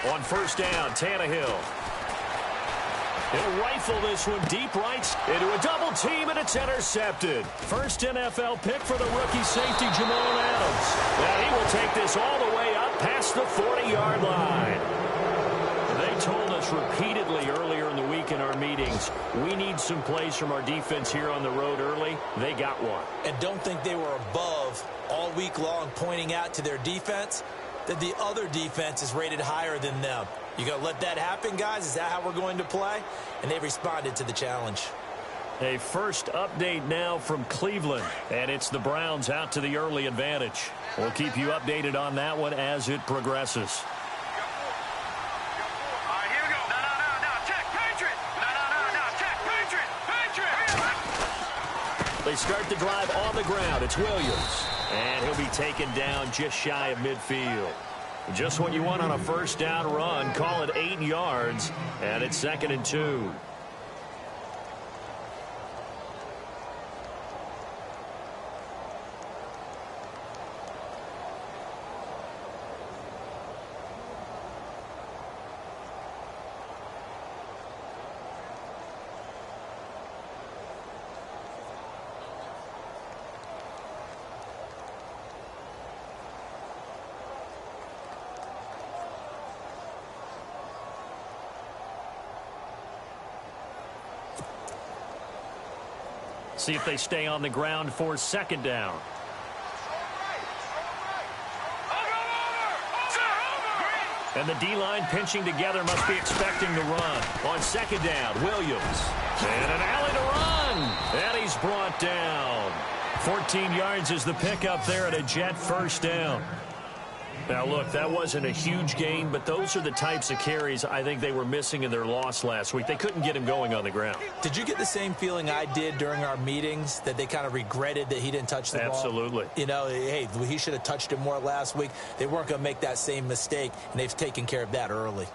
On first down, Tannehill. He'll rifle this one deep right into a double team, and it's intercepted. First NFL pick for the rookie safety, Jamal Adams. Now he will take this all the way up past the 40-yard line. They told us repeatedly earlier in the week in our meetings, we need some plays from our defense here on the road early. They got one. And don't think they were above all week long pointing out to their defense that the other defense is rated higher than them. You going to let that happen, guys? Is that how we're going to play? And they responded to the challenge. A first update now from Cleveland, and it's the Browns out to the early advantage. We'll keep you updated on that one as it progresses. They start the drive on the ground. It's Williams. And he'll be taken down just shy of midfield. Just what you want on a first down run. Call it 8 yards. And it's 2nd and 2. See if they stay on the ground for 2nd down. And the D-line pinching together must be expecting the run. On 2nd down, Williams. And an alley to run. And he's brought down. 14 yards is the pickup there at a Jet first down. Now, look, that wasn't a huge gain, but those are the types of carries I think they were missing in their loss last week. They couldn't get him going on the ground. Did you get the same feeling I did during our meetings, that they kind of regretted that he didn't touch the ball? Absolutely. You know, hey, he should have touched it more last week. They weren't going to make that same mistake, and they've taken care of that early.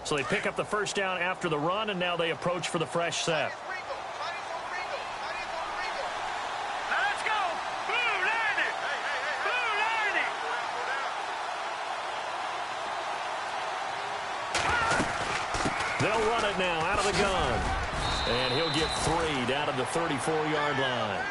So they pick up the first down after the run, and now they approach for the fresh set. Let's go! Blue landing! Blue landing! They'll run it now out of the gun. And he'll get 3 down at the 34-yard line.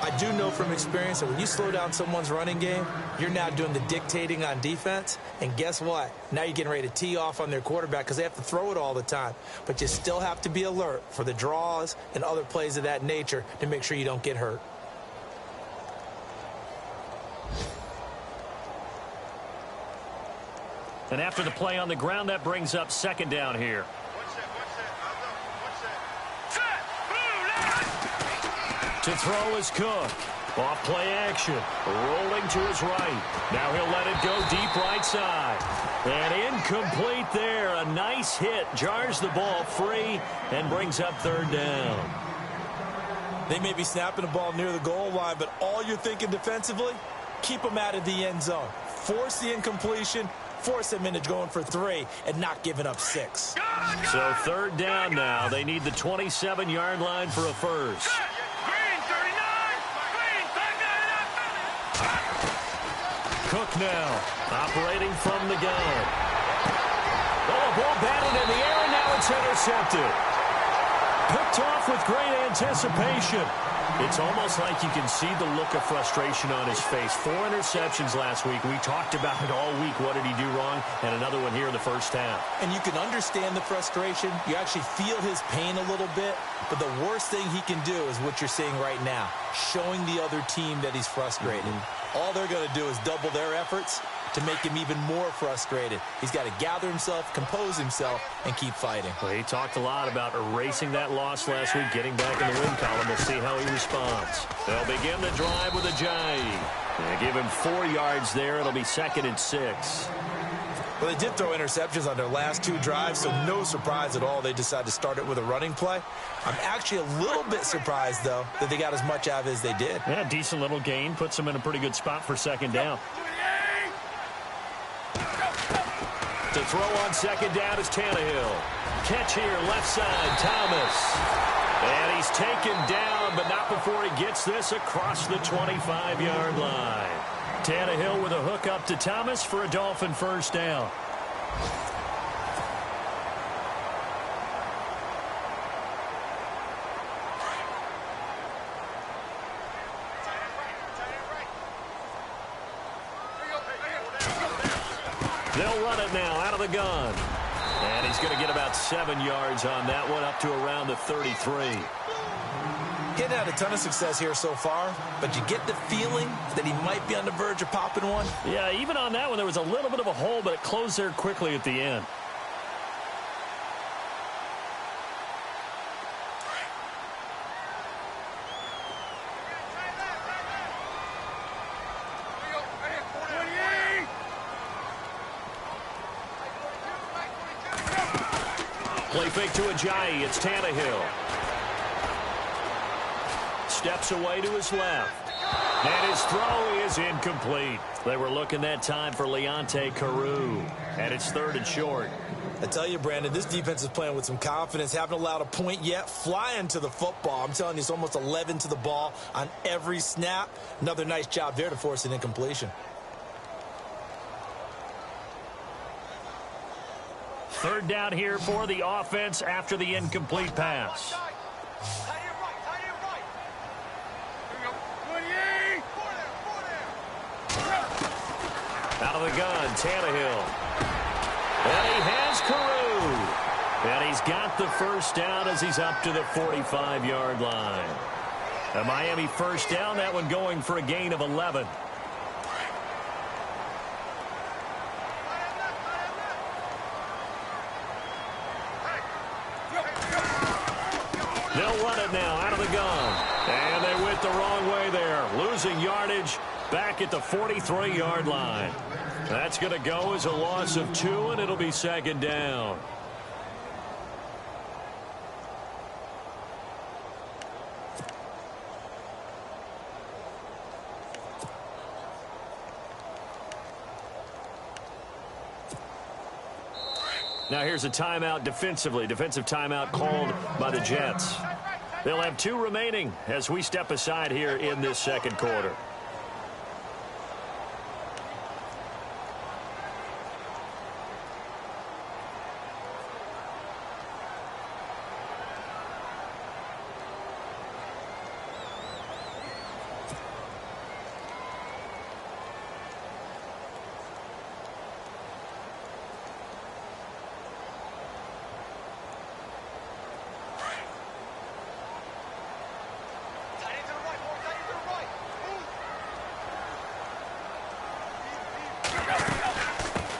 I do know from experience that when you slow down someone's running game, you're now doing the dictating on defense. And guess what? Now you're getting ready to tee off on their quarterback because they have to throw it all the time. But you still have to be alert for the draws and other plays of that nature to make sure you don't get hurt. And after the play on the ground, that brings up 2nd down here. To throw is Cook. Off play action. Rolling to his right. Now he'll let it go deep right side. And incomplete there. A nice hit. Jars the ball free and brings up 3rd down. They may be snapping the ball near the goal line, but all you're thinking defensively, keep them out of the end zone. Force the incompletion. Force them into going for 3 and not giving up 6. So 3rd down now. They need the 27-yard line for a first. Cook now, operating from the gun. Oh, a ball batted in the air, and now it's intercepted. Picked off with great anticipation. It's almost like you can see the look of frustration on his face. 4 interceptions last week. We talked about it all week. What did he do wrong? And another one here in the first half. And you can understand the frustration. You actually feel his pain a little bit. But the worst thing he can do is what you're seeing right now, showing the other team that he's frustrated. All they're going to do is double their efforts to make him even more frustrated. He's got to gather himself, compose himself, and keep fighting. Well, he talked a lot about erasing that loss last week, getting back in the win column. We'll see how he responds. They'll begin the drive with Ajayi. They give him 4 yards there. It'll be 2nd and 6. Well, they did throw interceptions on their last 2 drives, so no surprise at all they decided to start it with a running play. I'm actually a little bit surprised, though, that they got as much out of it as they did. Yeah, decent little gain. Puts them in a pretty good spot for 2nd down. To throw on 2nd down is Tannehill. Catch here, left side, Thomas. And he's taken down, but not before he gets this across the 25-yard line. Tannehill with a hook up to Thomas for a Dolphin first down. They'll run it now out of the gun. And he's going to get about 7 yards on that one, up to around the 33. Getting had a ton of success here so far, but you get the feeling that he might be on the verge of popping one. Yeah, even on that one, there was a little bit of a hole, but it closed there quickly at the end. Play fake to Ajayi. It's Tannehill. Steps away to his left. And his throw is incomplete. They were looking that time for Leonte Carroo. And it's 3rd and short. I tell you, Brandon, this defense is playing with some confidence. Haven't allowed a point yet. Flying to the football. I'm telling you, it's almost 11 to the ball on every snap. Another nice job there to force an incompletion. 3rd down here for the offense after the incomplete pass. Out of the gun, Tannehill. And he has Carroo. And he's got the first down as he's up to the 45-yard line. A Miami first down, that one going for a gain of 11. They'll run it now out of the gun. And they went the wrong way there. Losing yardage back at the 43-yard line. That's going to go as a loss of 2, and it'll be 2nd down. Now here's a timeout defensively. Defensive timeout called by the Jets. They'll have 2 remaining as we step aside here in this 2nd quarter.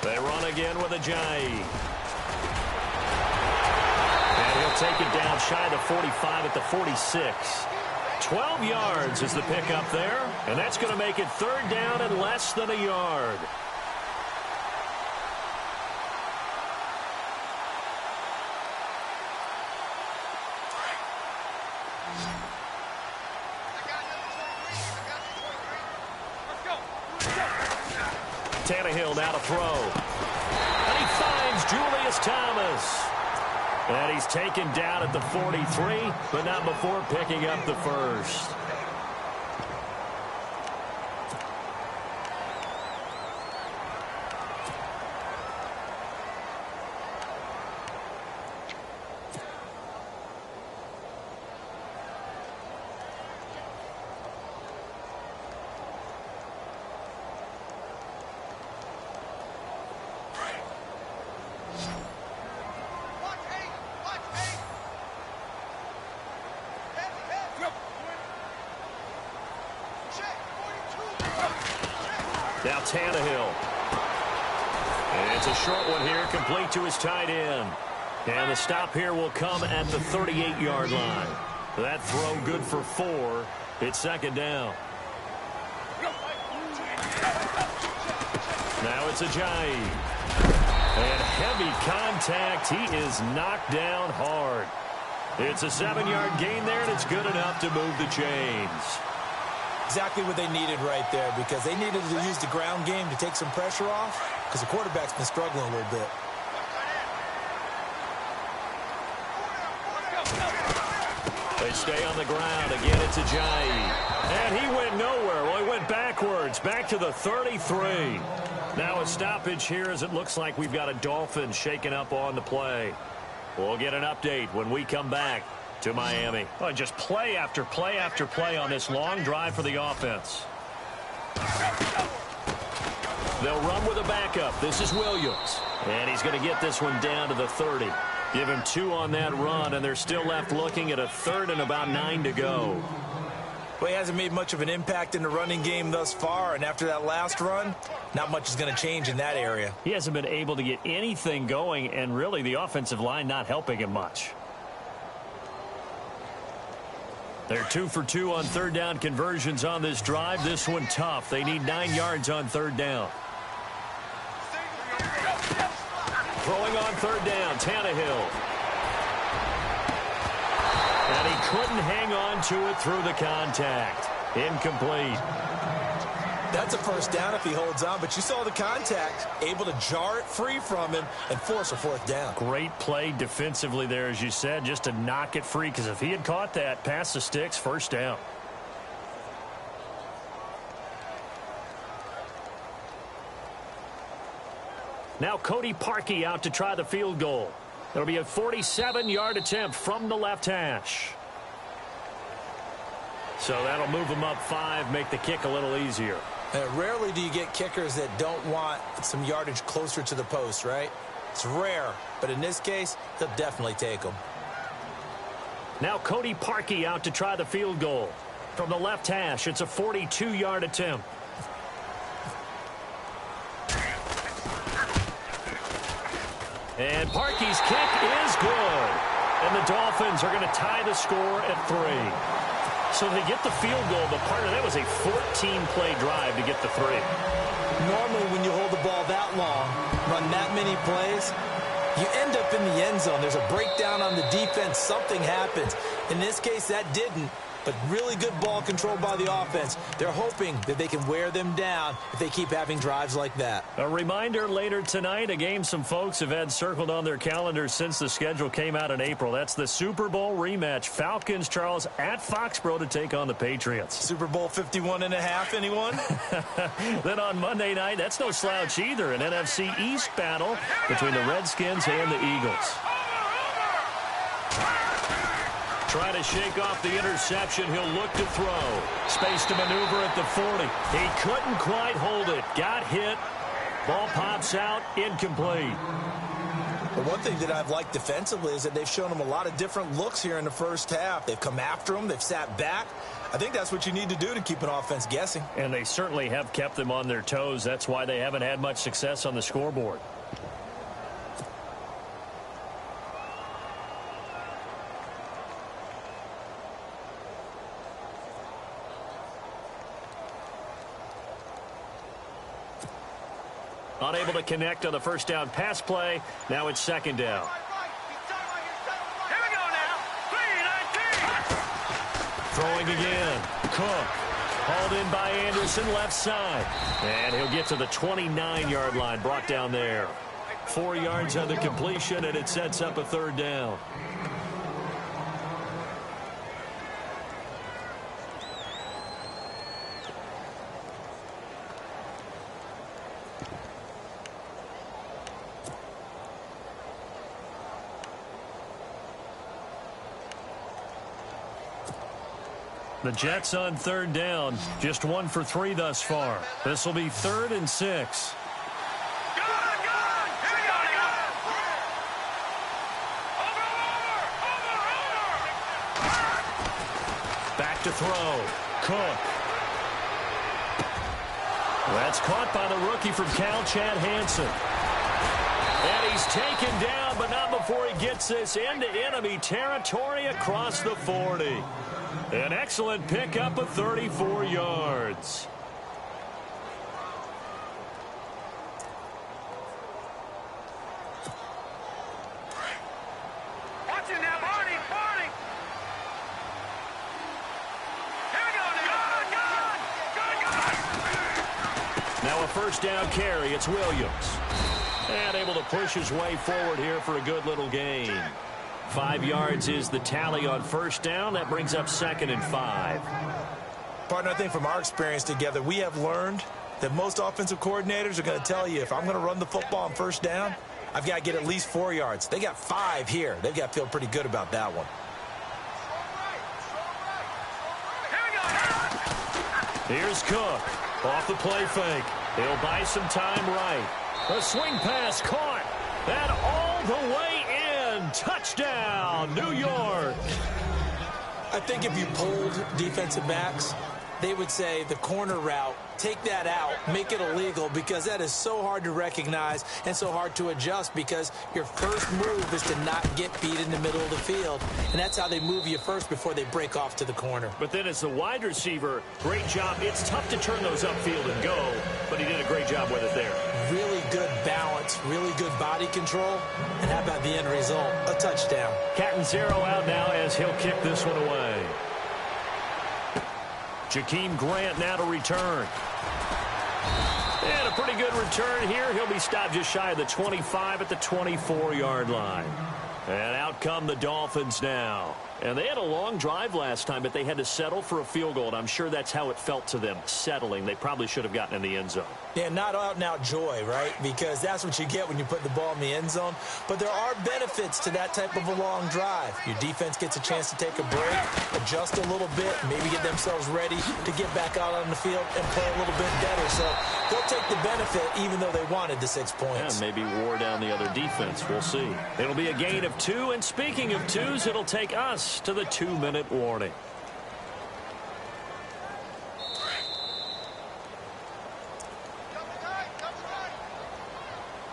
They run again with Ajayi. And he'll take it down shy of the 45 at the 46. 12 yards is the pickup there. And that's going to make it 3rd down and less than a yard. Tannehill now to throw. And he finds Julius Thomas. And he's taken down at the 43, but not before picking up the first. Now Tannehill. And it's a short one here, complete to his tight end. And the stop here will come at the 38-yard line. That throw good for 4. It's 2nd down. Now it's Ajayi. And heavy contact. He is knocked down hard. It's a 7-yard gain there, and it's good enough to move the chains. Exactly what they needed right there, because they needed to use the ground game to take some pressure off, because the quarterback's been struggling a little bit. They stay on the ground. Again, it's Ajayi. And he went nowhere. Well, he went backwards, back to the 33. Now a stoppage here as it looks like we've got a Dolphin shaking up on the play. We'll get an update when we come back to Miami. Oh, just play after play after play on this long drive for the offense. They'll run with a backup. This is Williams. And he's going to get this one down to the 30. Give him 2 on that run, and they're still left looking at a 3rd and about 9 to go. Well, he hasn't made much of an impact in the running game thus far, and after that last run, not much is going to change in that area. He hasn't been able to get anything going, and really the offensive line not helping him much. They're 2 for 2 on 3rd down conversions on this drive. This one tough. They need 9 yards on 3rd down. Throwing on 3rd down, Tannehill. And he couldn't hang on to it through the contact. Incomplete. That's a 1st down if he holds on, but you saw the contact, able to jar it free from him and force a 4th down. Great play defensively there, as you said, just to knock it free, because if he had caught that, past the sticks, 1st down. Now Cody Parkey out to try the field goal. It'll be a 47-yard attempt from the left hash. So that'll move them up 5, make the kick a little easier. Rarely do you get kickers that don't want some yardage closer to the post, right? It's rare, but in this case, they'll definitely take them. Now Cody Parkey out to try the field goal. From the left hash, it's a 42-yard attempt. And Parkey's kick is good. And the Dolphins are going to tie the score at 3. So they get the field goal, but part of that was a 14-play drive to get the 3. Normally, when you hold the ball that long, run that many plays, you end up in the end zone. There's a breakdown on the defense. Something happens. In this case, that didn't. But really good ball control by the offense. They're hoping that they can wear them down if they keep having drives like that. A reminder later tonight, a game some folks have had circled on their calendars since the schedule came out in April. That's the Super Bowl rematch. Falcons, Charles, at Foxborough to take on the Patriots. Super Bowl 51.5, anyone? Then on Monday night, that's no slouch either. An NFC East battle between the Redskins and the Eagles. Trying to shake off the interception. He'll look to throw. Space to maneuver at the 40. He couldn't quite hold it. Got hit. Ball pops out. Incomplete. But one thing that I've liked defensively is that they've shown him a lot of different looks here in the first half. They've come after him. They've sat back. I think that's what you need to do to keep an offense guessing. And they certainly have kept them on their toes. That's why they haven't had much success on the scoreboard. Unable to connect on the 1st down pass play. Now it's 2nd down. Here we go now. 3-19. Throwing again. Cook. Hauled in by Anderson, left side. And he'll get to the 29-yard line, brought down there. 4 yards on the completion, and it sets up a 3rd down. The Jets on 3rd down, just 1 for 3 thus far. This will be 3rd and 6. Good. Here we go now. Over. Back to throw. Cook. That's caught by the rookie from Cal, Chad Hansen. And he's taken down, but not before he gets this into enemy territory across the 40. An excellent pickup of 34 yards. Watch it now, Barney. Here we go now. Good. Now a 1st down carry. It's Williams. And able to push his way forward here for a good little gain. 5 yards is the tally on first down. That brings up 2nd and 5. Partner, I think from our experience together, we have learned that most offensive coordinators are going to tell you, if I'm going to run the football on first down, I've got to get at least 4 yards. They got 5 here. They've got to feel pretty good about that one. Here's Cook. Off the play fake. He'll buy some time right. A swing pass caught. And all the way in. Touchdown, New York. I think if you polled defensive backs, they would say the corner route, take that out, make it illegal, because that is so hard to recognize and so hard to adjust, because your first move is to not get beat in the middle of the field, and that's how they move you first before they break off to the corner. But then as the wide receiver, great job. It's tough to turn those upfield and go, but he did a great job with it there. Really good balance, really good body control, and how about the end result? A touchdown. Catanzaro out now as he'll kick this one away. Jakeem Grant now to return. And a pretty good return here. He'll be stopped just shy of the 25 at the 24-yard line. And out come the Dolphins now. And they had a long drive last time, but they had to settle for a field goal. And I'm sure that's how it felt to them, settling. They probably should have gotten in the end zone. Yeah, not out-and-out joy, right? Because that's what you get when you put the ball in the end zone. But there are benefits to that type of a long drive. Your defense gets a chance to take a break, adjust a little bit, maybe get themselves ready to get back out on the field and play a little bit better. So they'll take the benefit even though they wanted the 6 points. Yeah, maybe wore down the other defense. We'll see. It'll be a gain of 2. And speaking of 2s, it'll take us to the 2-minute warning.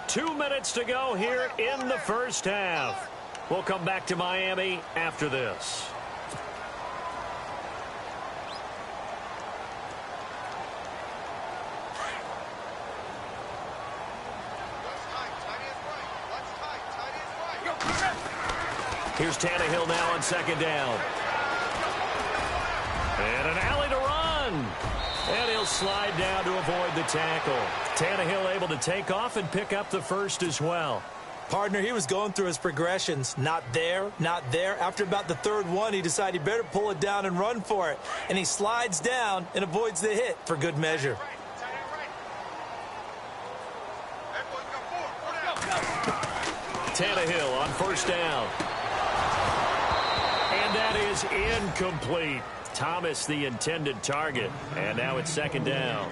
Two minutes to go here in the first half. We'll come back to Miami after this. Here's Tannehill now on 2nd down. And an alley to run. And he'll slide down to avoid the tackle. Tannehill able to take off and pick up the first as well. Partner, he was going through his progressions. Not there, not there. After about the 3rd one, he decided he better pull it down and run for it. And he slides down and avoids the hit for good measure. Tannehill on 1st down. And that is incomplete. Thomas the intended target. And now it's 2nd down.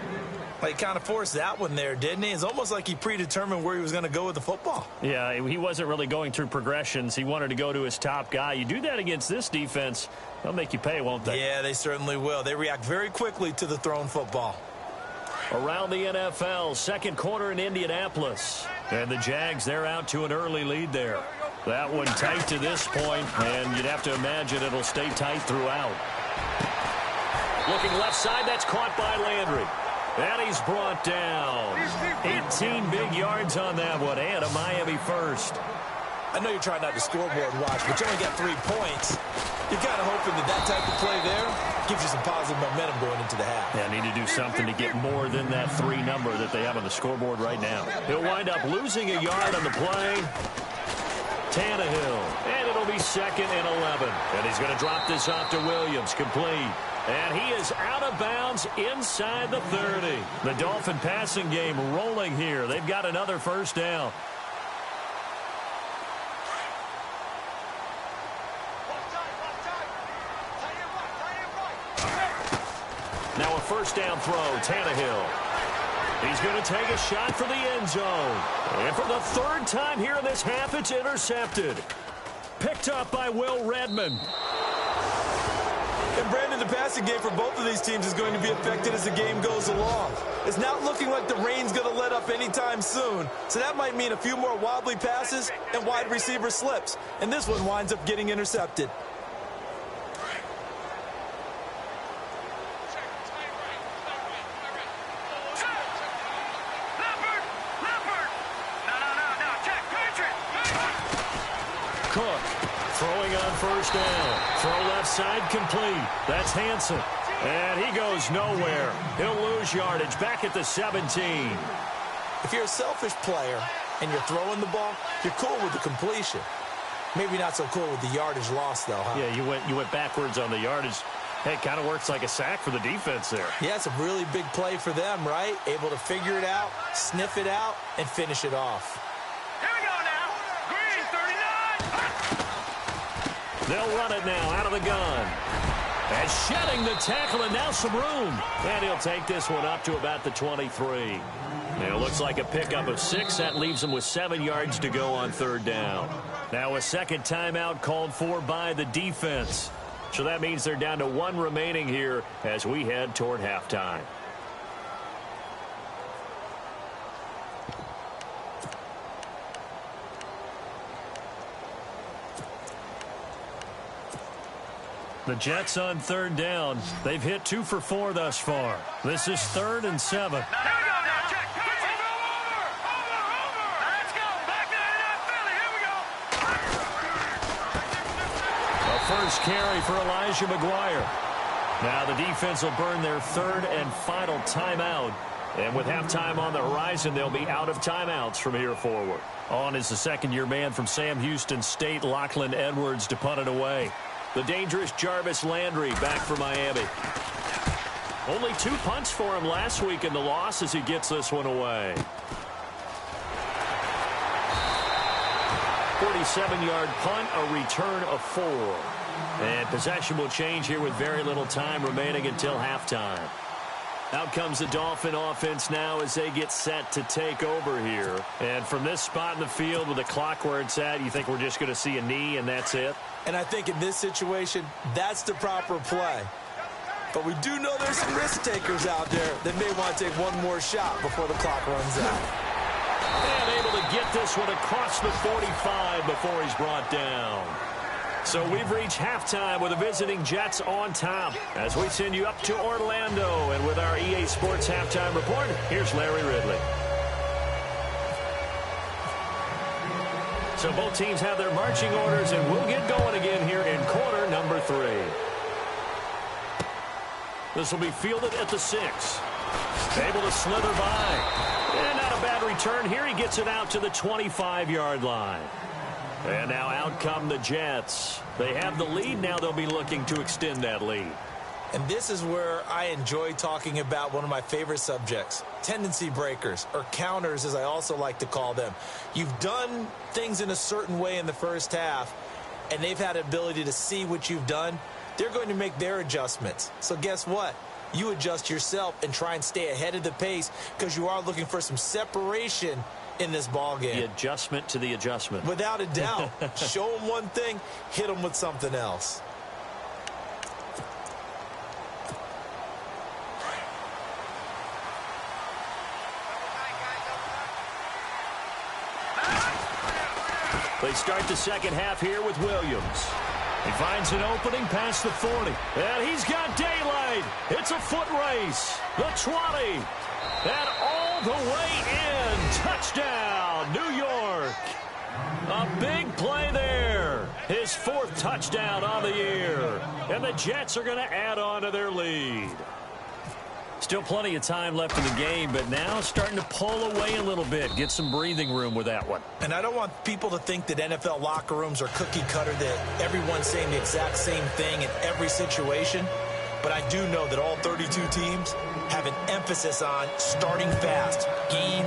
He kind of forced that one there, didn't he? It's almost like he predetermined where he was going to go with the football. Yeah, he wasn't really going through progressions. He wanted to go to his top guy. You do that against this defense, they'll make you pay, won't they? Yeah, they certainly will. They react very quickly to the thrown football. Around the NFL, 2nd quarter in Indianapolis. And the Jags, they're out to an early lead there. That one tight to this point, and you'd have to imagine it'll stay tight throughout. Looking left side, that's caught by Landry. And he's brought down. 18 big yards on that one, and a Miami first. I know you're trying not to scoreboard watch, but you only got 3 points. You're kind of hoping that type of play there gives you some positive momentum going into the half. Yeah, need to do something to get more than that 3 number that they have on the scoreboard right now. He'll wind up losing a yard on the play. Tannehill, and it'll be 2nd and 11. And he's going to drop this off to Williams, complete. And he is out of bounds inside the 30. The Dolphin passing game rolling here. They've got another first down. Now a first down throw, Tannehill. He's going to take a shot for the end zone. And for the 3rd time here in this half, it's intercepted. Picked up by Will Redmond. And Brandon, the passing game for both of these teams is going to be affected as the game goes along. It's not looking like the rain's going to let up anytime soon. So that might mean a few more wobbly passes and wide receiver slips. And this one winds up getting intercepted. Cook throwing on first down. Throw left side complete. That's Hansen. And he goes nowhere. He'll lose yardage back at the 17. If you're a selfish player and you're throwing the ball, you're cool with the completion. Maybe not so cool with the yardage loss, though, huh? Yeah, you went backwards on the yardage. Hey, it kind of works like a sack for the defense there. Yeah, it's a really big play for them, right? Able to figure it out, sniff it out, and finish it off. Here we go now. Green, 39. They'll run it now out of the gun. And shedding the tackle, and now some room. And he'll take this one up to about the 23. And it looks like a pickup of 6. That leaves them with 7 yards to go on third down. Now a second timeout called for by the defense. So that means they're down to 1 remaining here as we head toward halftime. The Jets on third down. They've hit 2 for 4 thus far. This is 3rd and 7. Now, here we go now. Check. Over. Now, let's go. Back to Philly. Here we go. A first carry for Elijah McGuire. Now the defense will burn their 3rd and final timeout. And with halftime on the horizon, they'll be out of timeouts from here forward. On is the second-year man from Sam Houston State, Lachlan Edwards, to punt it away. The dangerous Jarvis Landry back for Miami. Only 2 punts for him last week in the loss as he gets this one away. 47-yard punt, a return of 4. And possession will change here with very little time remaining until halftime. Out comes the Dolphin offense now as they get set to take over here. And from this spot in the field with the clock where it's at, you think we're just going to see a knee and that's it? And I think in this situation, that's the proper play. But we do know there's some risk takers out there that may want to take one more shot before the clock runs out. And able to get this one across the 45 before he's brought down. So we've reached halftime with the visiting Jets on top as we send you up to Orlando. And with our EA Sports Halftime Report, here's Larry Ridley. So both teams have their marching orders, and we'll get going again here in quarter number 3. This will be fielded at the 6. Able to slither by. And not a bad return here. He gets it out to the 25-yard line. And now out come the Jets. They have the lead. Now they'll be looking to extend that lead. And this is where I enjoy talking about one of my favorite subjects, tendency breakers, or counters as I also like to call them. You've done things in a certain way in the first half, and they've had the ability to see what you've done. They're going to make their adjustments. So guess what? You adjust yourself and try and stay ahead of the pace because you are looking for some separation in this ball game. The adjustment to the adjustment. Without a doubt. Show them one thing, hit them with something else. They start the second half here with Williams. He finds an opening past the 40. And he's got daylight. It's a foot race. The 20. And all the way in. Touchdown, New York. A big play there. His 4th touchdown on the year. And the Jets are going to add on to their lead. Still plenty of time left in the game, but now starting to pull away a little bit. Get some breathing room with that one. And I don't want people to think that NFL locker rooms are cookie cutter, that everyone's saying the exact same thing in every situation. But I do know that all 32 teams have an emphasis on starting fast. Game,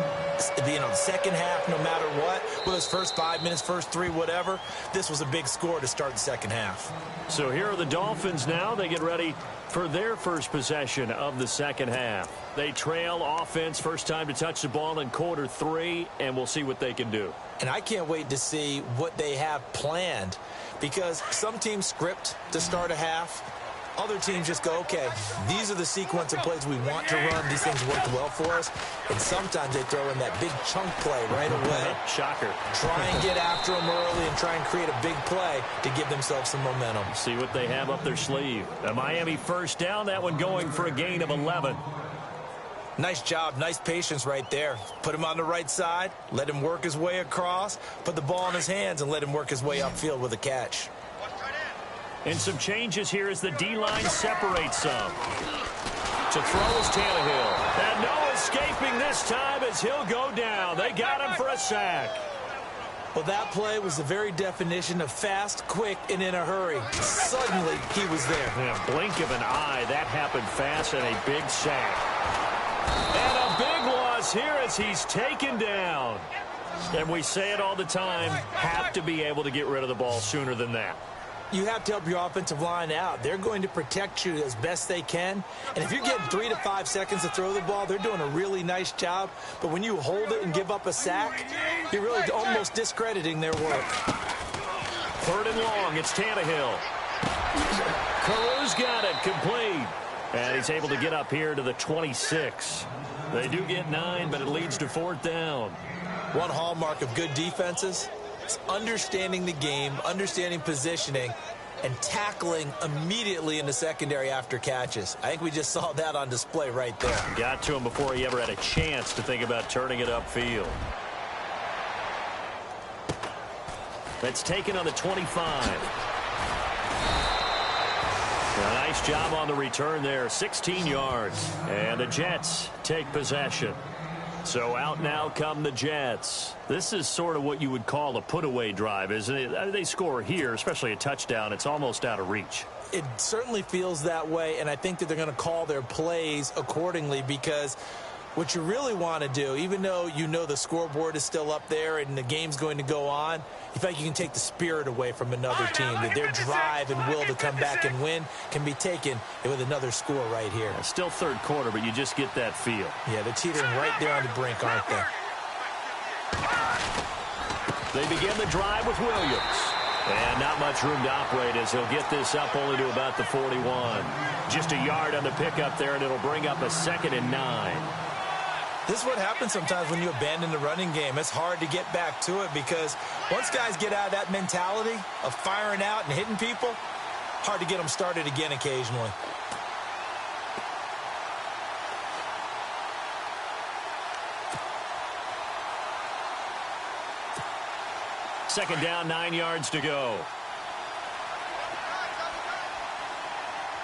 second half, no matter what. Whether it's first 5 minutes, first 3, whatever. This was a big score to start the second half. So here are the Dolphins now. They get ready for their first possession of the second half. They trail offense, first time to touch the ball in quarter 3, and we'll see what they can do. And I can't wait to see what they have planned, because some teams script to start a half. Other teams just go, okay, these are the sequence of plays we want to run. These things worked well for us. And sometimes they throw in that big chunk play right away. Shocker. Try and get after them early and try and create a big play to give themselves some momentum. See what they have up their sleeve. A Miami first down, that one going for a gain of 11. Nice job, nice patience right there. Put him on the right side, let him work his way across, put the ball in his hands, and let him work his way upfield with a catch. And some changes here as the D-line separates some. To throw is Tannehill. And no escaping this time as he'll go down. They got him for a sack. Well, that play was the very definition of fast, quick, and in a hurry. Suddenly, he was there. Yeah, blink of an eye. That happened fast and a big sack. And a big loss here as he's taken down. And we say it all the time, have to be able to get rid of the ball sooner than that. You have to help your offensive line out. They're going to protect you as best they can. And if you're getting 3 to 5 seconds to throw the ball, they're doing a really nice job. But when you hold it and give up a sack, you're really almost discrediting their work. 3rd and long, it's Tannehill. Carew's got it, complete. And he's able to get up here to the 26. They do get 9, but it leads to 4th down. One hallmark of good defenses is understanding the game, understanding positioning, and tackling immediately in the secondary after catches. I think we just saw that on display right there. Got to him before he ever had a chance to think about turning it upfield. That's taken on the 25. A nice job on the return there, 16 yards. And the Jets take possession. So out now come the Jets. This is sort of what you would call a put-away drive, isn't it? They score here, especially a touchdown. It's almost out of reach. It certainly feels that way, and I think that they're going to call their plays accordingly because what you really want to do, even though you know the scoreboard is still up there and the game's going to go on, you feel like you can take the spirit away from another team, that their drive and will to come back and win can be taken with another score right here. Still 3rd quarter, but you just get that feel. Yeah, they're teetering right there on the brink, aren't they? They begin the drive with Williams. And not much room to operate as he'll get this up only to about the 41. Just a yard on the pickup there, and it'll bring up a 2nd and 9. This is what happens sometimes when you abandon the running game. It's hard to get back to it because once guys get out of that mentality of firing out and hitting people, hard to get them started again occasionally. Second down, 9 yards to go.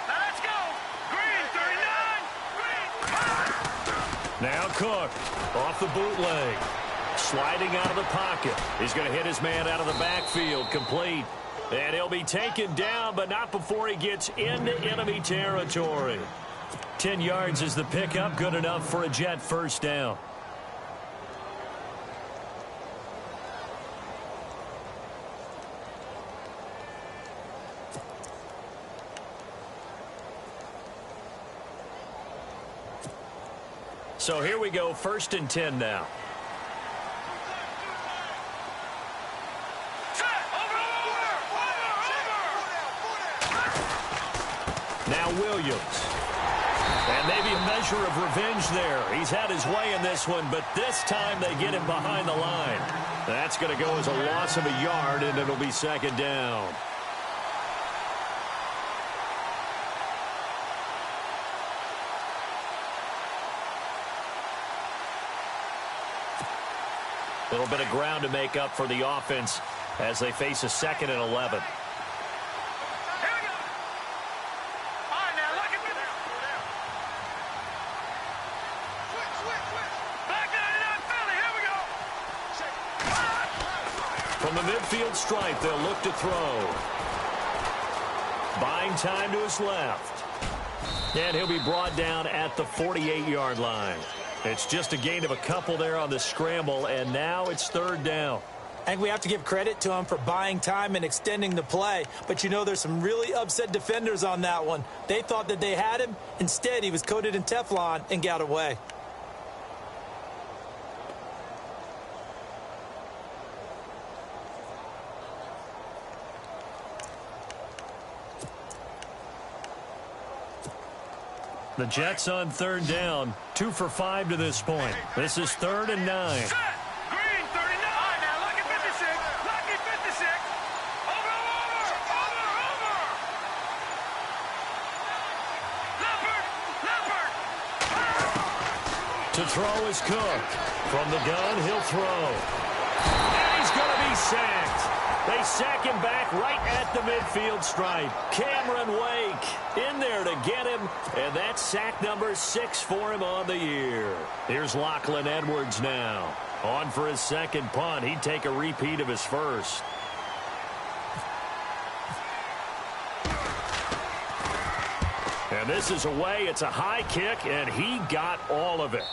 Let's go. Green, 39. Green. Now Cook off the bootleg. Sliding out of the pocket. He's going to hit his man out of the backfield. Complete. And he'll be taken down, but not before he gets into enemy territory. 10 yards is the pickup. Good enough for a Jet first down. So here we go, 1st and 10 now. Now Williams. And maybe a measure of revenge there. He's had his way in this one, but this time they get him behind the line. That's going to go as a loss of a yard, and it'll be 2nd down. A little bit of ground to make up for the offense as they face a 2nd and 11. Here we go. All right, now, look at me. Switch. Back to 99 Philly. Here we go. From the midfield stripe, they'll look to throw. Buying time to his left. And he'll be brought down at the 48-yard line. It's just a gain of a couple there on the scramble, and now it's 3rd down. I think we have to give credit to him for buying time and extending the play. But, you know, there's some really upset defenders on that one. They thought that they had him. Instead, he was coated in Teflon and got away. The Jets on 3rd down, 2 for 5 to this point. This is 3rd and 9. Set. Green, 39. All right, now, lucky 56. Lucky 56. Over. Leopard. To throw is Cook. From the gun, he'll throw. And he's going to be sacked. They sack him back right at the midfield stripe. Cameron Wake in there to get him, and that's sack number 6 for him on the year. Here's Lachlan Edwards now. On for his second punt. He'd take a repeat of his first. And this is away. It's a high kick, and he got all of it.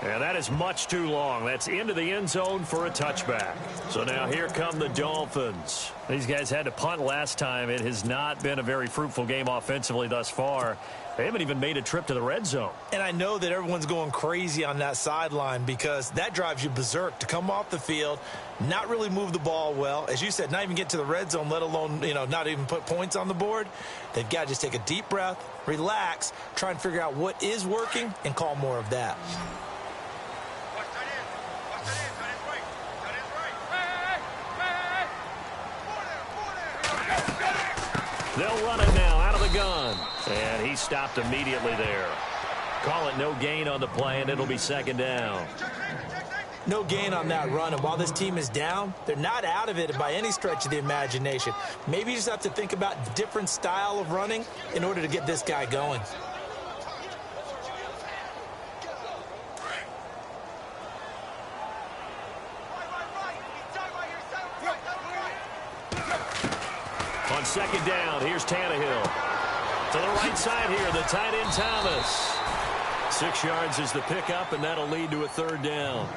And that is much too long. That's into the end zone for a touchback. So now here come the Dolphins. These guys had to punt last time. It has not been a very fruitful game offensively thus far. They haven't even made a trip to the red zone. And I know that everyone's going crazy on that sideline because that drives you berserk to come off the field, not really move the ball well. As you said, not even get to the red zone, let alone, not even put points on the board. They've got to just take a deep breath, relax, try and figure out what is working, and call more of that. They'll run it now out of the gun. And he stopped immediately there. Call it no gain on the play, and it'll be second down. No gain on that run, and while this team is down, they're not out of it by any stretch of the imagination. Maybe you just have to think about a different style of running in order to get this guy going. On second down, here's Tannehill. To the right side here, the tight end Thomas. 6 yards is the pickup, and that'll lead to a third down.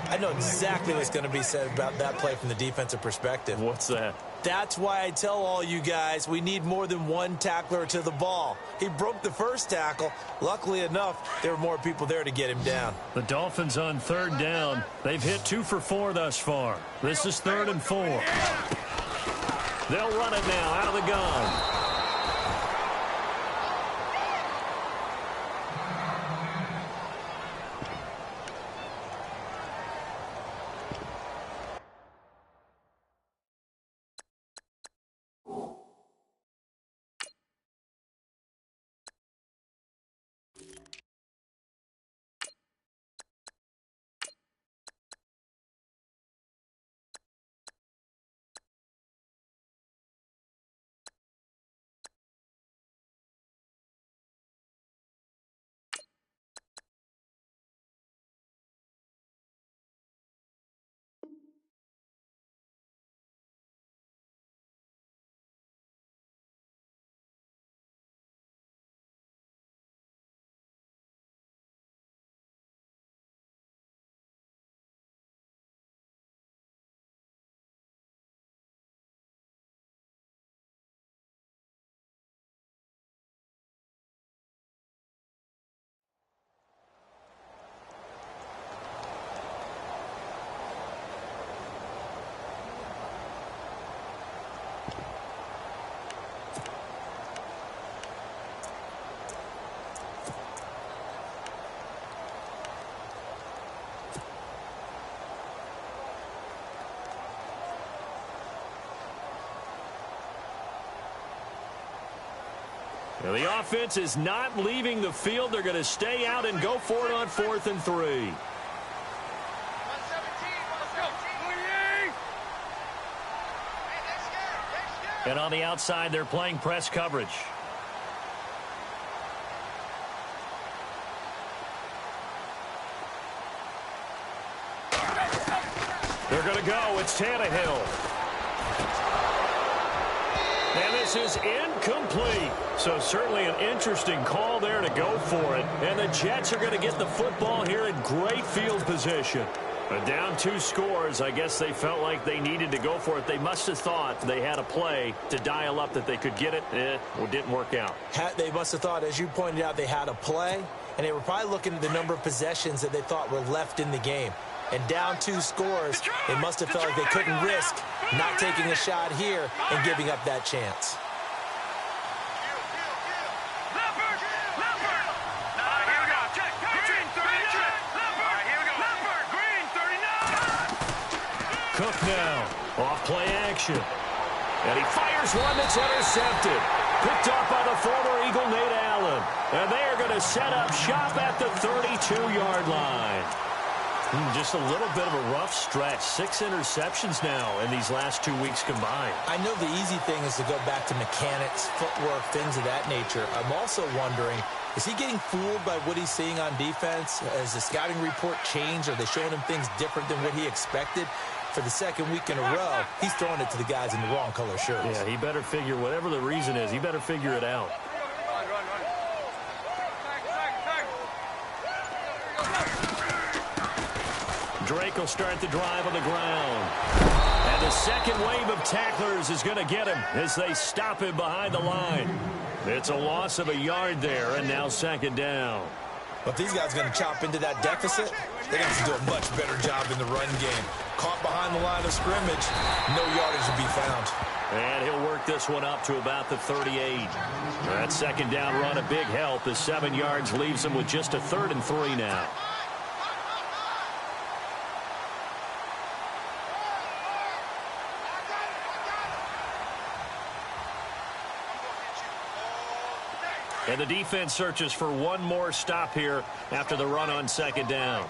I know exactly what's going to be said about that play from the defensive perspective. What's that? That's why I tell all you guys we need more than one tackler to the ball. He broke the first tackle. Luckily enough, there were more people there to get him down. The Dolphins on third down. They've hit 2 for 4 thus far. This is 3rd and 4. They'll run it now out of the gun. Now the offense is not leaving the field. They're going to stay out and go for it on 4th and 3. And on the outside, they're playing press coverage. They're going to go. It's Tannehill. And this is incomplete. So certainly an interesting call there to go for it. And the Jets are going to get the football here in great field position. But down 2 scores, I guess they felt like they needed to go for it. They must have thought they had a play to dial up that they could get it. It didn't work out. They must have thought, as you pointed out, they had a play. And they were probably looking at the number of possessions that they thought were left in the game. And down 2 scores, they must have felt like they couldn't risk not taking a shot here and giving up that chance. Cook now, off play action. And he fires one that's intercepted. Picked up by the former Eagle, Nate Allen. And they are going to set up shop at the 32-yard line. Just a little bit of a rough stretch. 6 interceptions now in these last 2 weeks combined. I know the easy thing is to go back to mechanics, footwork, things of that nature. I'm also wondering, is he getting fooled by what he's seeing on defense? Has the scouting report changed? Are they showing him things different than what he expected? For the second week in a row, he's throwing it to the guys in the wrong color shirts. Yeah, he better figure, whatever the reason is, he better figure it out. Drake will start the drive on the ground. And the second wave of tacklers is going to get him as they stop him behind the line. It's a loss of a yard there, and now second down. But if these guys are going to chop into that deficit, they're going to have to do a much better job in the run game. Caught behind the line of scrimmage, no yardage to be found. And he'll work this one up to about the 38. That second down run, a big help. The 7 yards leaves him with just a 3rd and 3 now. And the defense searches for one more stop here after the run on second down.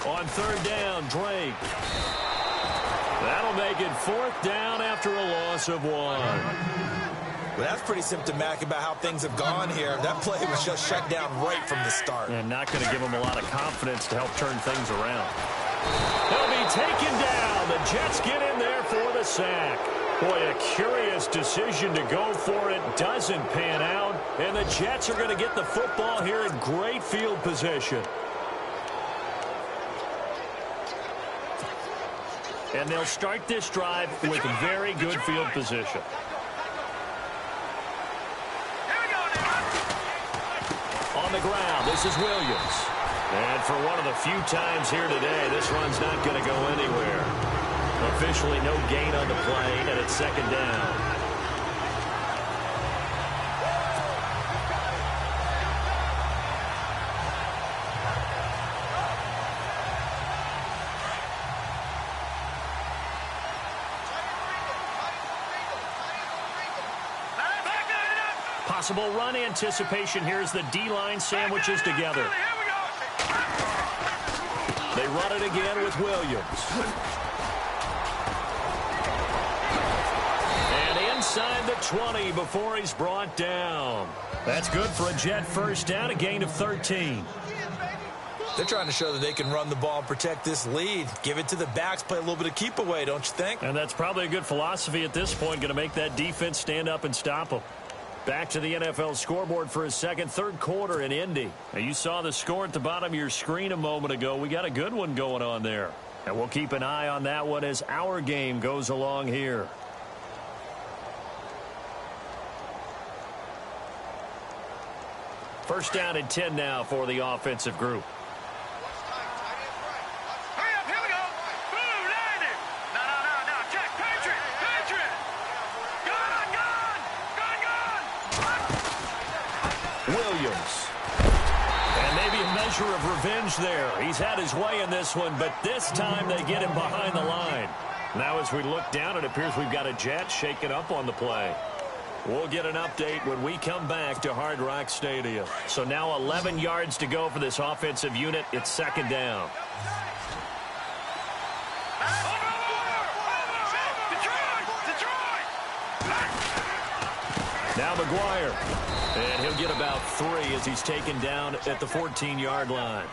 On 3rd down, Drake. That'll make it 4th down after a loss of 1. Well, that's pretty symptomatic about how things have gone here. That play was just shut down right from the start. And not going to give him a lot of confidence to help turn things around. He'll be taken down. The Jets get in there for the sack. Boy, a curious decision to go for it. Doesn't pan out. And the Jets are going to get the football here in great field position. And they'll start this drive with very good field position. On the ground, this is Williams. And for one of the few times here today, this run's not going to go anywhere. Officially no gain on the play, and it's second down. Possible run anticipation here as the D-line sandwiches together. They run it again with Williams. And inside the 20 before he's brought down. That's good for a Jet first down, a gain of 13. They're trying to show that they can run the ball and protect this lead. Give it to the backs, play a little bit of keep away, don't you think? And that's probably a good philosophy at this point, going to make that defense stand up and stop them. Back to the NFL scoreboard for his second, third quarter in Indy. Now, you saw the score at the bottom of your screen a moment ago. We got a good one going on there. And we'll keep an eye on that one as our game goes along here. First down and 10 now for the offensive group. Williams. And maybe a measure of revenge there. He's had his way in this one, but this time they get him behind the line. Now as we look down, it appears we've got a Jet shaking up on the play. We'll get an update when we come back to Hard Rock Stadium. So now 11 yards to go for this offensive unit. It's second down. Now McGuire. And he'll get about 3 as he's taken down at the 14-yard line.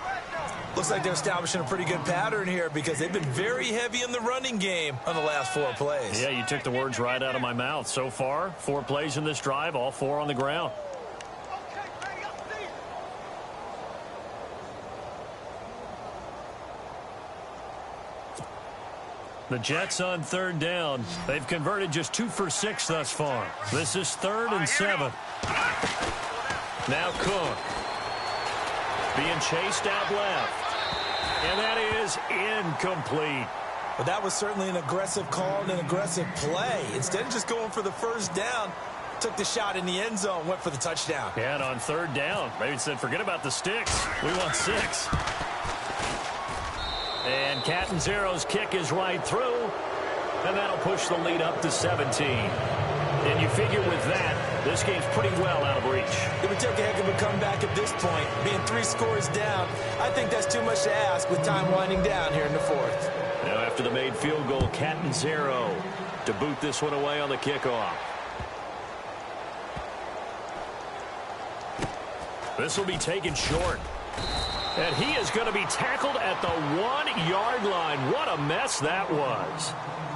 Looks like they're establishing a pretty good pattern here because they've been very heavy in the running game on the last 4 plays. Yeah, you took the words right out of my mouth. So far, 4 plays in this drive, all 4 on the ground. The Jets on third down. They've converted just 2 for 6 thus far. This is 3rd and 7. Now Cook. Being chased out left. And that is incomplete. But that was certainly an aggressive call and an aggressive play. Instead of just going for the first down, took the shot in the end zone, went for the touchdown. Yeah, and on third down, maybe said, forget about the sticks. We want 6. And Catanzaro's kick is right through. And that'll push the lead up to 17. And you figure with that, this game's pretty well out of reach. It would take a heck of a comeback at this point. Being 3 scores down, I think that's too much to ask with time winding down here in the fourth. Now after the made field goal, Catanzaro to boot this one away on the kickoff. This will be taken short. And he is going to be tackled at the 1-yard line. What a mess that was.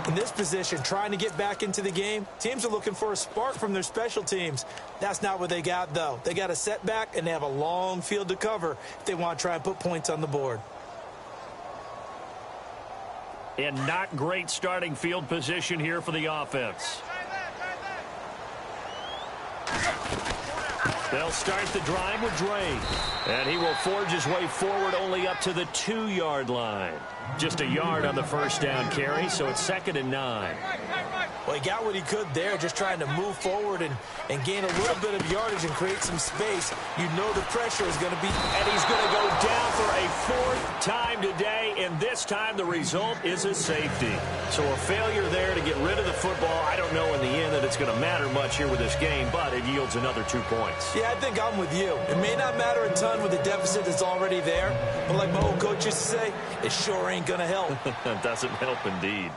In this position, trying to get back into the game, teams are looking for a spark from their special teams. That's not what they got, though. They got a setback, and they have a long field to cover if they want to try and put points on the board. And not great starting field position here for the offense. They'll start the drive with Drake. And he will forge his way forward only up to the 2-yard line. Just a yard on the first down carry, so it's 2nd and 9. Well, he got what he could there, just trying to move forward and gain a little bit of yardage and create some space. You know the pressure is going to be... And he's going to go down for a 4th time today, and this time the result is a safety. So a failure there to get rid of the football. I don't know in the end that it's going to matter much here with this game, but it yields another 2 points. Yeah, I think I'm with you. It may not matter a ton with the deficit that's already there, but like my old coach used to say, it sure ain't going to help. Doesn't help indeed.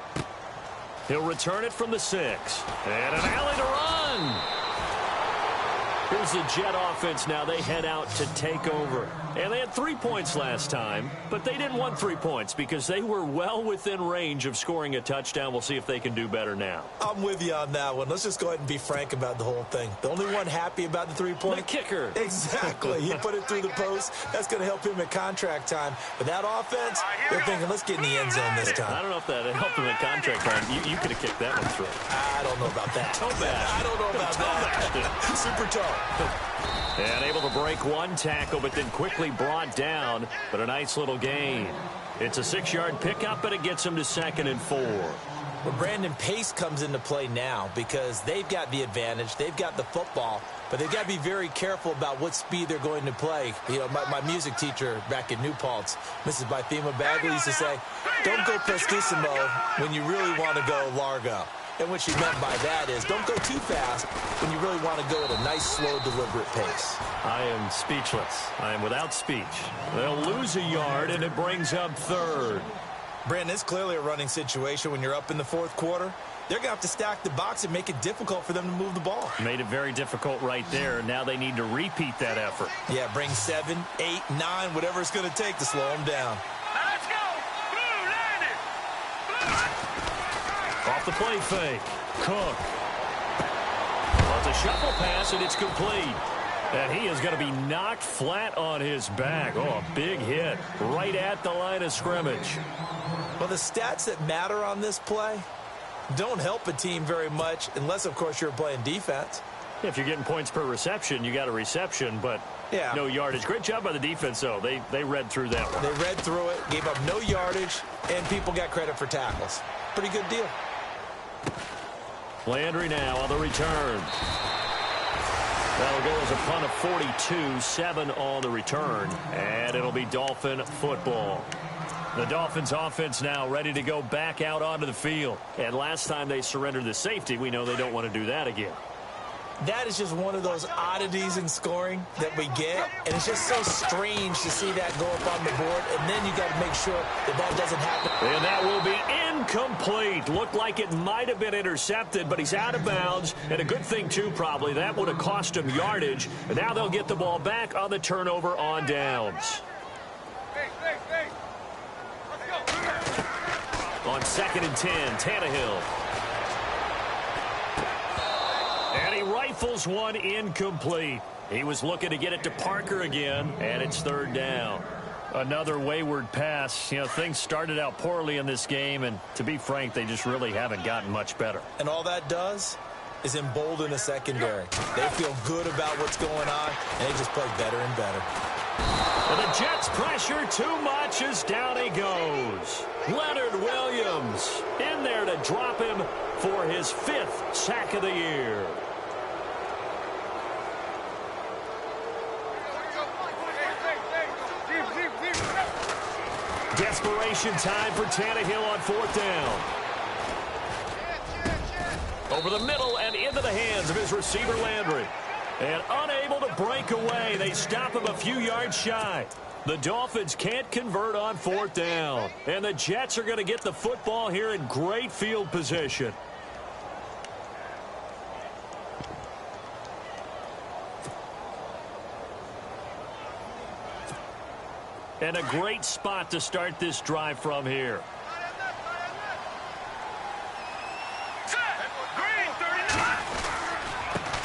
He'll return it from the 6. And an alley to run. Here's the Jet offense now. They head out to take over. And they had 3 points last time, but they didn't want 3 points because they were well within range of scoring a touchdown. We'll see if they can do better now. I'm with you on that one. Let's just go ahead and be frank about the whole thing. The only one happy about the 3-point... The kicker. Exactly. He put it through the post. That's going to help him at contract time. But that offense, they're thinking, let's get in the end zone this time. I don't know if that helped him at contract time. You could have kicked that one through. I don't know about that. Toe bash. I don't know about that. Super toe. And able to break one tackle, but then quickly brought down. But a nice little gain. It's a 6-yard pickup, but it gets him to 2nd and 4. Well, Brandon, pace comes into play now because they've got the advantage. They've got the football, but they've got to be very careful about what speed they're going to play. You know, my music teacher back in New Paltz, Mrs. Bythema Bagley, used to say, don't go prestissimo when you really want to go largo. And what she meant by that is don't go too fast when you really want to go at a nice, slow, deliberate pace. I am speechless. I am without speech. They'll lose a yard, and it brings up 3rd. Brandon, it's clearly a running situation when you're up in the 4th quarter. They're going to have to stack the box and make it difficult for them to move the ball. Made it very difficult right there. Now they need to repeat that effort. Yeah, bring 7, 8, 9, whatever it's going to take to slow them down. Now let's go. Blue, landed. Off the play fake. Cook. Well, it's a shuffle pass, and it's complete. And he is going to be knocked flat on his back. Oh, a big hit right at the line of scrimmage. Well, the stats that matter on this play don't help a team very much unless, of course, you're playing defense. If you're getting points per reception, you got a reception, but yeah, no yardage. Great job by the defense, though. They read through that one. They read through it, gave up no yardage, and people got credit for tackles. Pretty good deal. Landry now on the return. That'll go as a punt of 42, 7 on the return, and it'll be Dolphin football. The Dolphins offense now ready to go back out onto the field. And last time they surrendered the safety, we know they don't want to do that again. That is just one of those oddities in scoring that we get, and it's just so strange to see that go up on the board, and then you got to make sure that that doesn't happen. And that will be incomplete. Looked like it might have been intercepted, but he's out of bounds, and a good thing, too, probably. That would have cost him yardage, and now they'll get the ball back on the turnover on downs. On 2nd and 10, Tannehill. And he rifles one incomplete. He was looking to get it to Parker again, and it's 3rd down. Another wayward pass. You know, things started out poorly in this game, and to be frank, they just really haven't gotten much better. And all that does is embolden a secondary. They feel good about what's going on, and they just play better and better. And the Jets pressure too much as down he goes. Leonard Williams in there to drop him for his 5th sack of the year. Desperation time for Tannehill on 4th down. Over the middle and into the hands of his receiver, Landry. And unable to break away, they stop him a few yards shy. The Dolphins can't convert on 4th down. And the Jets are going to get the football here in great field position. And a great spot to start this drive from here.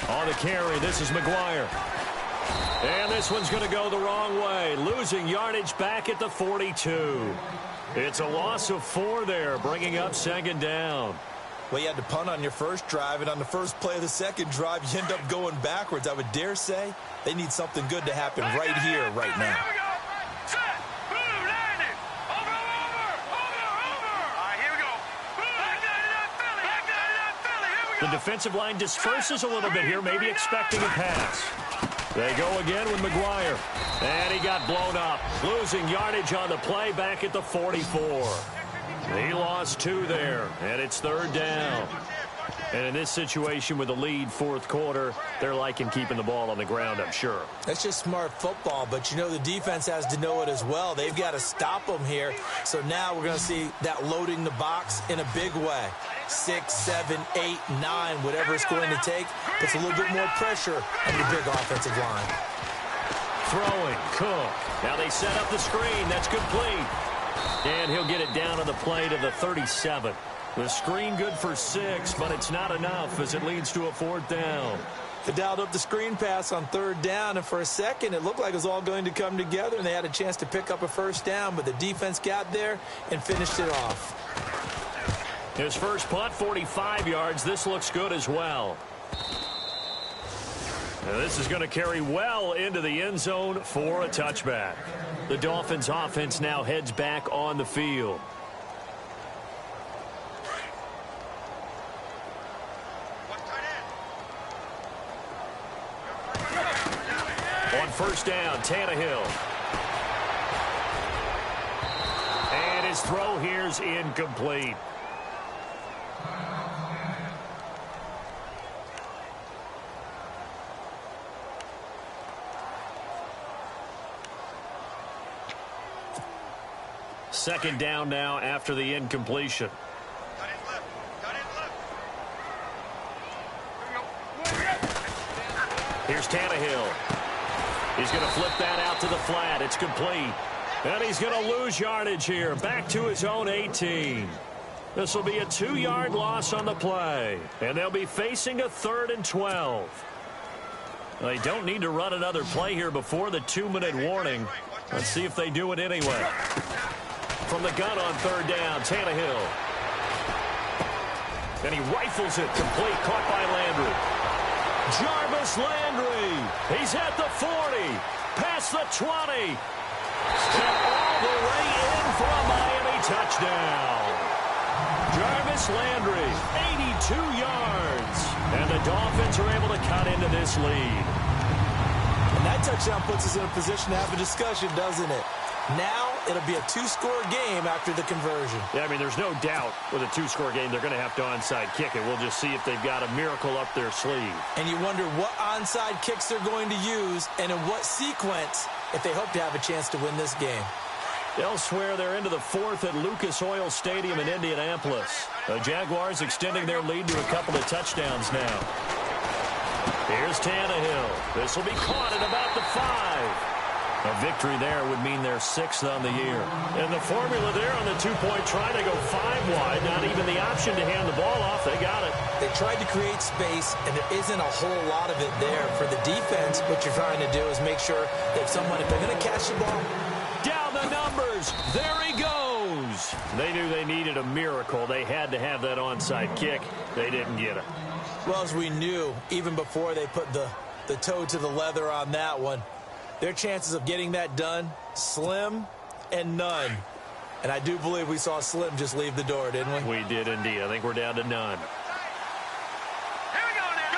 On the carry, this is McGuire. And this one's going to go the wrong way. Losing yardage back at the 42. It's a loss of 4 there, bringing up 2nd down. Well, you had to punt on your first drive, and on the first play of the second drive, you end up going backwards. I would dare say they need something good to happen right here, right now. The defensive line disperses a little bit here, maybe expecting a pass. They go again with McGuire. And he got blown up. Losing yardage on the play back at the 44. He lost 2 there, and it's 3rd down. And in this situation with the lead 4th quarter, they're liking keeping the ball on the ground, I'm sure. That's just smart football, but you know the defense has to know it as well. They've got to stop them here. So now we're going to see that loading the box in a big way. 6, 7, 8, 9, whatever it's going to take, puts a little bit more pressure on the big offensive line. Throwing, Cook. Now they set up the screen. That's complete. And he'll get it down on the play to the 37. The screen good for 6, but it's not enough as it leads to a 4th down. They dialed up the screen pass on 3rd down, and for a second it looked like it was all going to come together, and they had a chance to pick up a 1st down, but the defense got there and finished it off. His first punt, 45 yards. This looks good as well. Now this is going to carry well into the end zone for a touchback. The Dolphins offense now heads back on the field. On 1st down, Tannehill. And his throw here's incomplete. Second down now after the incompletion. Here's Tannehill. He's going to flip that out to the flat. It's complete. And he's going to lose yardage here. Back to his own 18. This will be a 2-yard loss on the play. And they'll be facing a 3rd and 12. They don't need to run another play here before the 2-minute warning. Let's see if they do it anyway. From the gun on 3rd down, Tannehill. And he rifles it complete, caught by Landry. Jarvis Landry. He's at the 40, past the 20. And all the way in for a Miami touchdown. Jarvis Landry, 82 yards. And the Dolphins are able to cut into this lead. And that touchdown puts us in a position to have a discussion, doesn't it? Now it'll be a 2-score game after the conversion. Yeah, I mean, there's no doubt with a 2-score game they're going to have to onside kick it. We'll just see if they've got a miracle up their sleeve. And you wonder what onside kicks they're going to use and in what sequence if they hope to have a chance to win this game. Elsewhere, they're into the 4th at Lucas Oil Stadium in Indianapolis. The Jaguars extending their lead to a couple of touchdowns now. Here's Tannehill. This will be caught at about the 5. A victory there would mean they're 6th on the year. And the formula there on the 2-point try, they go 5 wide. Not even the option to hand the ball off. They got it. They tried to create space, and there isn't a whole lot of it there. For the defense, what you're trying to do is make sure that someone, if they're going to catch the ball. Down the numbers. There he goes. They knew they needed a miracle. They had to have that onside kick. They didn't get it. Well, as we knew, even before they put the toe to the leather on that one, their chances of getting that done, slim and none. And I do believe we saw Slim just leave the door, didn't we? We did indeed. I think we're down to none. Here we go now.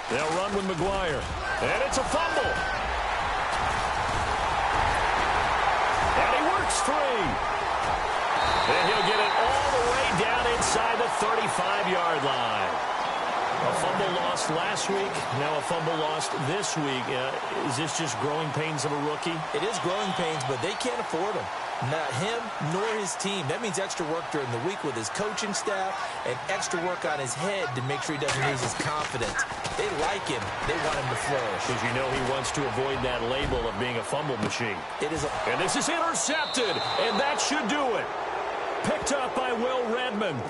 Good. They'll run with McGuire. And it's a fumble. And he works through. 35-yard line. A fumble lost last week, now a fumble lost this week. Is this just growing pains of a rookie? It is growing pains, but they can't afford him. Not him nor his team. That means extra work during the week with his coaching staff and extra work on his head to make sure he doesn't lose his confidence. They like him. They want him to flourish. Because you know he wants to avoid that label of being a fumble machine. And this is intercepted, and that should do it. Picked up by Will Redmond.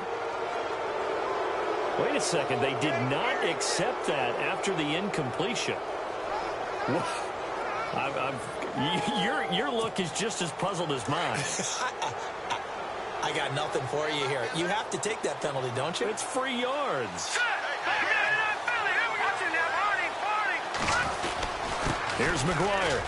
Wait a second. They did not accept that after the incompletion. Your look is just as puzzled as mine. I got nothing for you here. You have to take that penalty, don't you? It's free yards. Here's McGuire.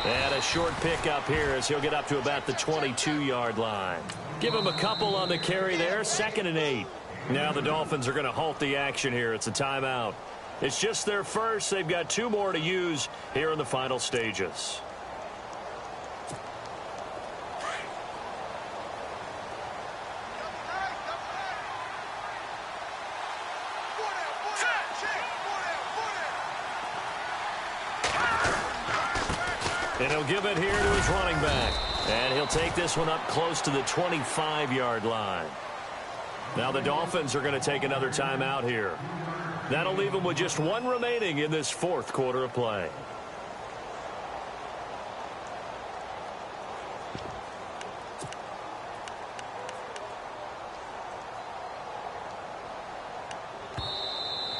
And a short pickup here as he'll get up to about the 22-yard line. Give him a couple on the carry there. 2nd and 8. Now the Dolphins are going to halt the action here. It's a timeout. It's just their first. They've got 2 more to use here in the final stages. And he'll give it here to his running back. And he'll take this one up close to the 25-yard line. Now the Dolphins are going to take another timeout here. That'll leave them with just 1 remaining in this 4th quarter of play.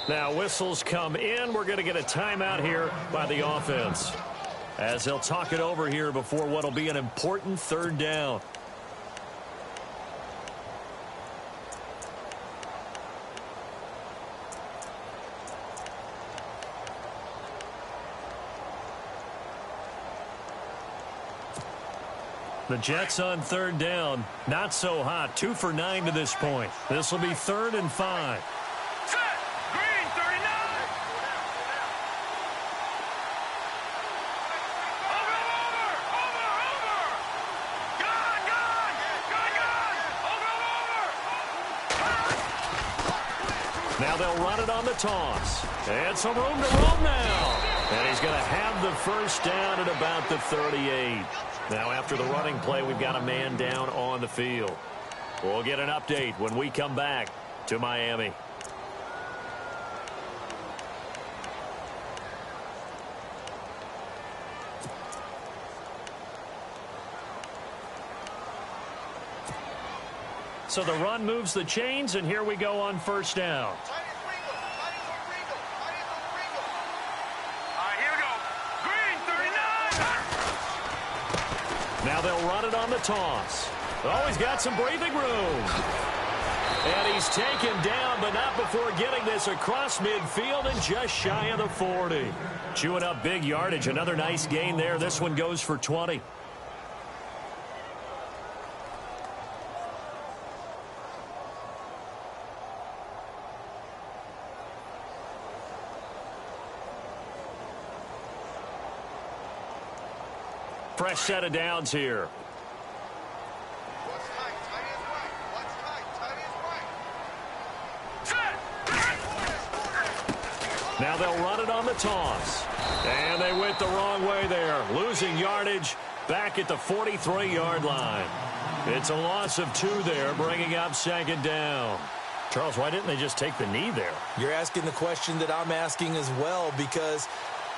Now whistles come in. We're going to get a timeout here by the offense, as they'll talk it over here before what'll be an important 3rd down. The Jets on 3rd down. Not so hot. 2 for 9 to this point. This will be 3rd and 5. Green, 39. Now they'll run it on the toss. And some room to roam now. And he's going to have the 1st down at about the 38. Now after the running play, we've got a man down on the field. We'll get an update when we come back to Miami. So the run moves the chains, and here we go on 1st down. Now they'll run it on the toss. Oh, he's got some breathing room. And he's taken down, but not before getting this across midfield and just shy of the 40. Chewing up big yardage. Another nice gain there. This one goes for 20. Fresh set of downs here. Now they'll run it on the toss. And they went the wrong way there. Losing yardage back at the 43-yard line. It's a loss of 2 there, bringing up 2nd down. Charles, why didn't they just take the knee there? You're asking the question that I'm asking as well, because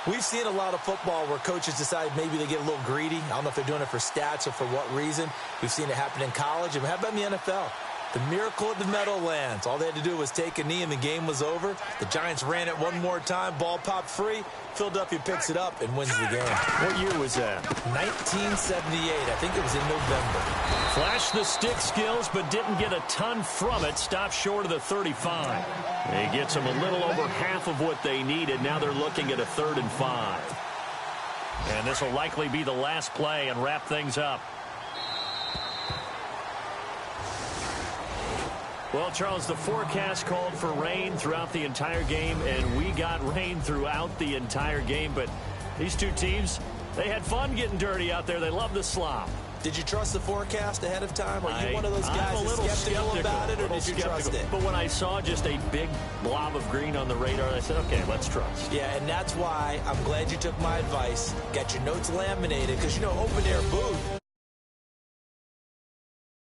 we've seen a lot of football where coaches decide maybe they get a little greedy. I don't know if they're doing it for stats or for what reason. We've seen it happen in college. And how about in the NFL? The miracle at the Meadowlands. All they had to do was take a knee and the game was over. The Giants ran it one more time. Ball popped free. Philadelphia picks it up and wins the game. What year was that? 1978. I think it was in November. Flashed the stick skills, but didn't get a ton from it. Stopped short of the 35. He gets them a little over half of what they needed. Now they're looking at a 3rd and 5. And this will likely be the last play and wrap things up. Well, Charles, the forecast called for rain throughout the entire game, and we got rain throughout the entire game. But these two teams, they had fun getting dirty out there. They love the slop. Did you trust the forecast ahead of time? Are you one of those I'm guys a that's little skeptical about it, or did you trust it? But when I saw just a big blob of green on the radar, I said, okay, let's trust. Yeah, and that's why I'm glad you took my advice. Got your notes laminated, because, you know, open-air booth,